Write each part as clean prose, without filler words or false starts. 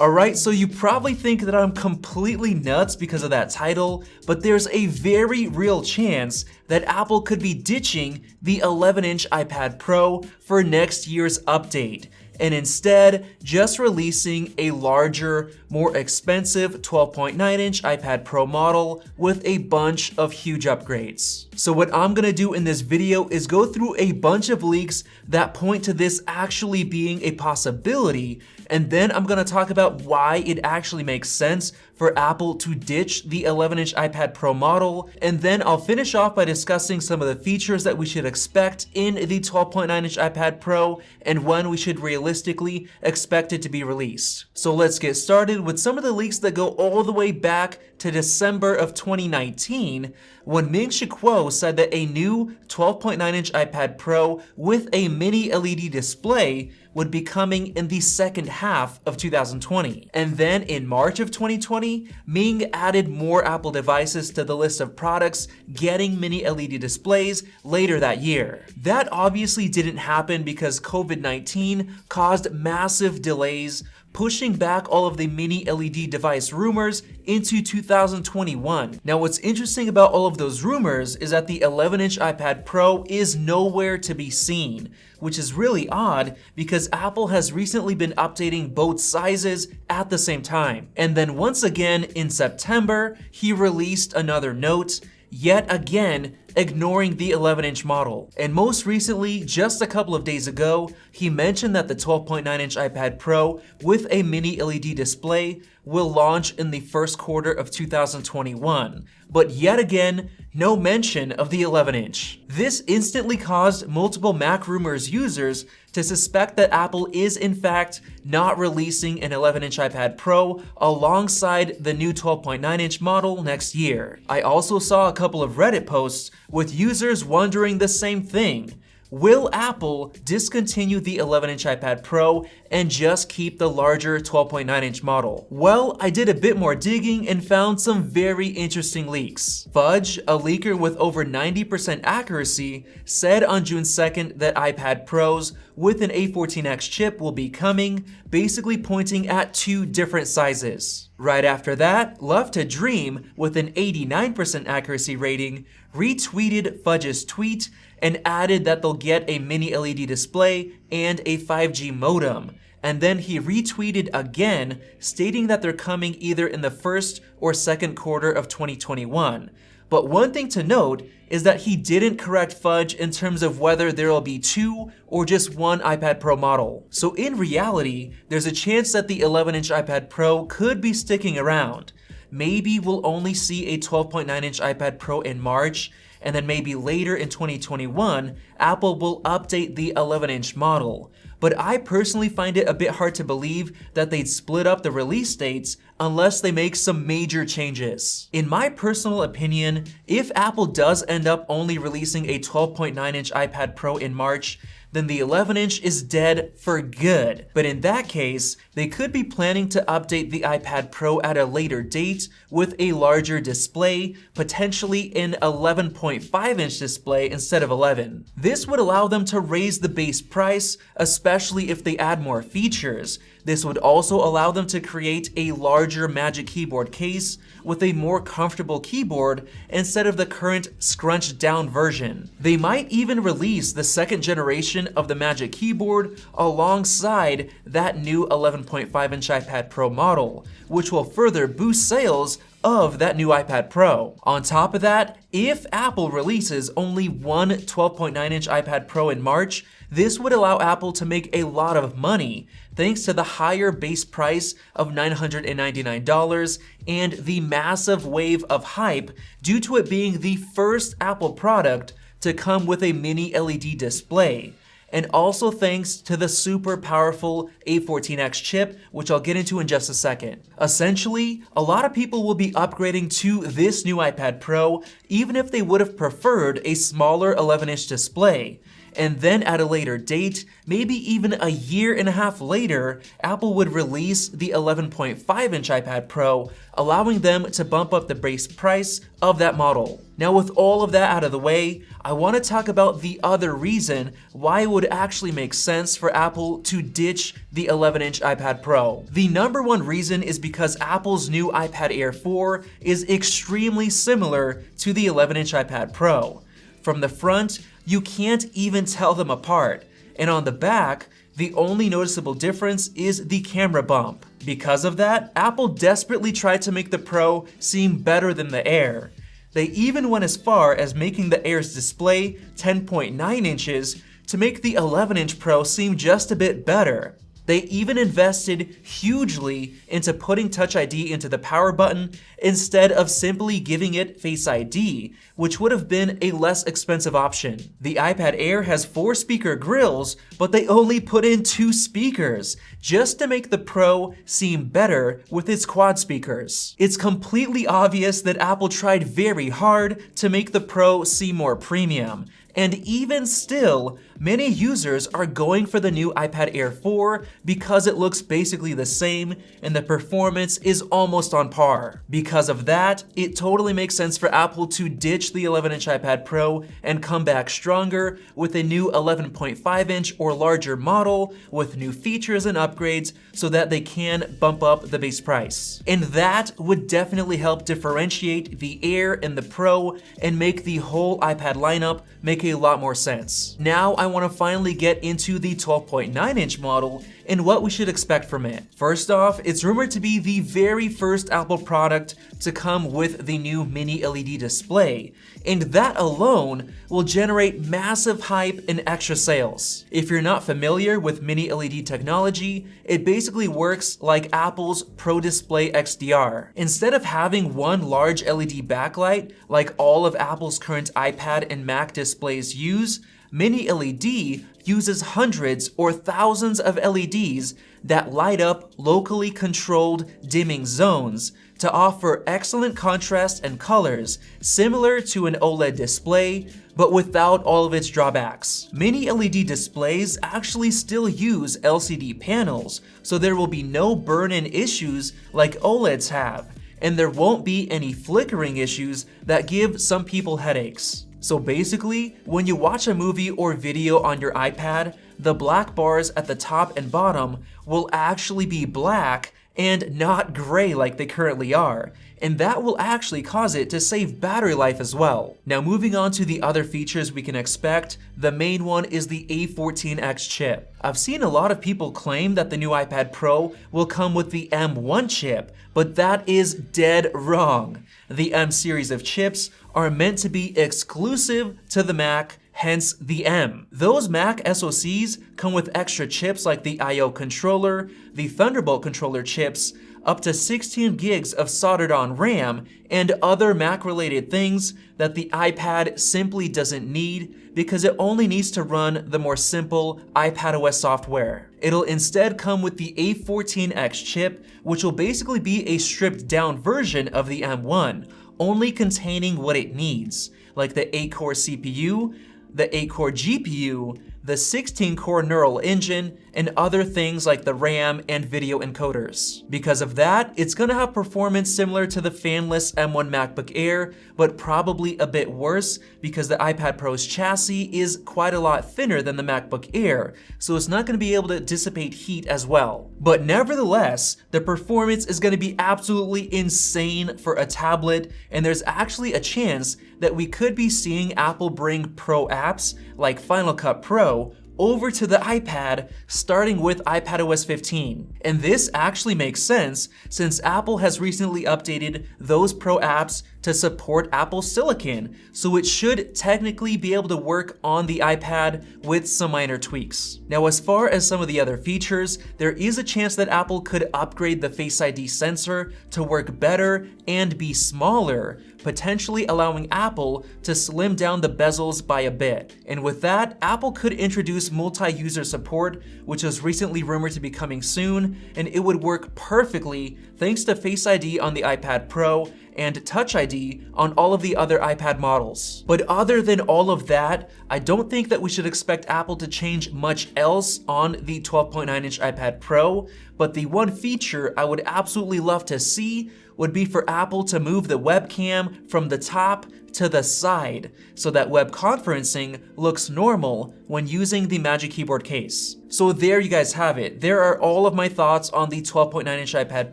Alright, so you probably think that I'm completely nuts because of that title, but there's a very real chance that Apple could be ditching the 11-inch iPad Pro for next year's update, and instead just releasing a larger, more expensive 12.9-inch iPad Pro model with a bunch of huge upgrades. So what I'm gonna do in this video is go through a bunch of leaks that point to this actually being a possibility, and then I'm gonna talk about why it actually makes sense for Apple to ditch the 11-inch iPad Pro model, and then I'll finish off by discussing some of the features that we should expect in the 12.9-inch iPad Pro and when we should realistically expect it to be released. So let's get started with some of the leaks that go all the way back to December of 2019, when Ming-Chi Kuo said that a new 12.9-inch iPad Pro with a mini LED display would be coming in the second half of 2020. And then in March of 2020, Ming added more Apple devices to the list of products getting mini LED displays later that year. That obviously didn't happen because COVID-19 caused massive delays, pushing back all of the mini LED device rumors into 2021. Now what's interesting about all of those rumors is that the 11-inch iPad Pro is nowhere to be seen, which is really odd because Apple has recently been updating both sizes at the same time. And then once again in September, he released another note, yet again ignoring the 11-inch model. And most recently, just a couple of days ago, he mentioned that the 12.9-inch iPad Pro with a mini LED display will launch in the first quarter of 2021. But yet again, no mention of the 11-inch. This instantly caused multiple Mac Rumors users to suspect that Apple is in fact not releasing an 11-inch iPad Pro alongside the new 12.9-inch model next year. I also saw a couple of Reddit posts with users wondering the same thing. Will Apple discontinue the 11-inch iPad Pro and just keep the larger 12.9-inch model? Well, I did a bit more digging and found some very interesting leaks. Fudge, a leaker with over 90% accuracy, said on June 2nd that iPad Pros with an A14X chip will be coming, basically pointing at two different sizes. Right after that, Love to Dream, with an 89% accuracy rating, retweeted Fudge's tweet and added that they'll get a mini LED display and a 5G modem. And then he retweeted again, stating that they're coming either in the first or second quarter of 2021. But one thing to note is that he didn't correct Fudge in terms of whether there will be two or just one iPad Pro model. So in reality, there's a chance that the 11-inch iPad Pro could be sticking around. Maybe we'll only see a 12.9-inch iPad Pro in March, and then maybe later in 2021, Apple will update the 11-inch model. But I personally find it a bit hard to believe that they'd split up the release dates unless they make some major changes. In my personal opinion, if Apple does end up only releasing a 12.9-inch iPad Pro in March, then the 11-inch is dead for good. But in that case, they could be planning to update the iPad Pro at a later date with a larger display, potentially an 11.5-inch display instead of 11. This would allow them to raise the base price, especially if they add more features. This would also allow them to create a larger Magic Keyboard case with a more comfortable keyboard instead of the current scrunched down version. They might even release the second generation of the Magic Keyboard alongside that new 11.5-inch iPad Pro model, which will further boost sales of that new iPad Pro. On top of that, if Apple releases only one 12.9-inch iPad Pro in March, this would allow Apple to make a lot of money thanks to the higher base price of $999 and the massive wave of hype due to it being the first Apple product to come with a mini LED display. And also thanks to the super powerful A14X chip, which I'll get into in just a second. Essentially, a lot of people will be upgrading to this new iPad Pro, even if they would have preferred a smaller 11-inch display. and then at a later date, maybe even a year and a half later, Apple would release the 11.5-inch iPad Pro, allowing them to bump up the base price of that model. Now, with all of that out of the way, I want to talk about the other reason why it would actually make sense for Apple to ditch the 11-inch iPad Pro. The number one reason is because Apple's new iPad Air 4 is extremely similar to the 11-inch iPad Pro. From the front, you can't even tell them apart, and on the back, the only noticeable difference is the camera bump. Because of that, Apple desperately tried to make the Pro seem better than the Air. They even went as far as making the Air's display 10.9 inches to make the 11-inch Pro seem just a bit better. They even invested hugely into putting Touch ID into the power button instead of simply giving it Face ID, which would have been a less expensive option. The iPad Air has 4-speaker grills, but they only put in 2 speakers, just to make the Pro seem better with its quad speakers. It's completely obvious that Apple tried very hard to make the Pro seem more premium. And even still, many users are going for the new iPad Air 4 because it looks basically the same and the performance is almost on par. Because of that, it totally makes sense for Apple to ditch the 11-inch iPad Pro and come back stronger with a new 11.5-inch or larger model with new features and upgrades so that they can bump up the base price. And that would definitely help differentiate the Air and the Pro and make the whole iPad lineup make a lot more sense. Now I want to finally get into the 12.9-inch model and what we should expect from it. First off, it's rumored to be the very first Apple product to come with the new mini LED display, and that alone will generate massive hype and extra sales. If you're not familiar with mini LED technology, it basically works like Apple's Pro Display XDR. Instead of having one large LED backlight like all of Apple's current iPad and Mac displays use, Mini LED uses hundreds or thousands of LEDs that light up locally controlled dimming zones to offer excellent contrast and colors, similar to an OLED display, but without all of its drawbacks. Mini LED displays actually still use LCD panels, so there will be no burn-in issues like OLEDs have, and there won't be any flickering issues that give some people headaches. So basically, when you watch a movie or video on your iPad, the black bars at the top and bottom will actually be black and not gray like they currently are, and that will actually cause it to save battery life as well. Now moving on to the other features we can expect, the main one is the A14X chip. I've seen a lot of people claim that the new iPad Pro will come with the M1 chip, but that is dead wrong. The M series of chips are meant to be exclusive to the Mac, hence the M. Those Mac SoCs come with extra chips like the I/O controller, the Thunderbolt controller chips, up to 16 gigs of soldered-on RAM, and other Mac-related things that the iPad simply doesn't need because it only needs to run the more simple iPadOS software. It'll instead come with the A14X chip, which will basically be a stripped-down version of the M1, only containing what it needs, like the 8-core CPU, the 8-core GPU, the 16-core neural engine, and other things like the RAM and video encoders. Because of that, it's gonna have performance similar to the fanless M1 MacBook Air, but probably a bit worse because the iPad Pro's chassis is quite a lot thinner than the MacBook Air, so it's not gonna be able to dissipate heat as well. But nevertheless, the performance is gonna be absolutely insane for a tablet, and there's actually a chance that we could be seeing Apple bring Pro apps like Final Cut Pro over to the iPad starting with iPadOS 15. And this actually makes sense since Apple has recently updated those Pro apps to support Apple Silicon, so it should technically be able to work on the iPad with some minor tweaks. Now, as far as some of the other features, there is a chance that Apple could upgrade the Face ID sensor to work better and be smaller, potentially allowing Apple to slim down the bezels by a bit. And with that, Apple could introduce multi-user support, which is recently rumored to be coming soon, and it would work perfectly thanks to Face ID on the iPad Pro and Touch ID on all of the other iPad models. But other than all of that, I don't think that we should expect Apple to change much else on the 12.9-inch iPad Pro, but the one feature I would absolutely love to see would be for Apple to move the webcam from the top to the side so that web conferencing looks normal when using the Magic Keyboard case. So there you guys have it. There are all of my thoughts on the 12.9-inch iPad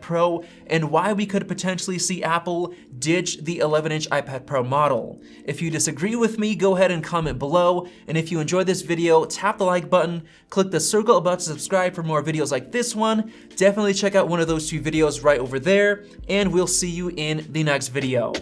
Pro and why we could potentially see Apple ditch the 11-inch iPad Pro model. If you disagree with me, go ahead and comment below. And if you enjoyed this video, tap the like button, click the circle above to subscribe for more videos like this one. Definitely check out one of those two videos right over there, and we'll see you in the next video.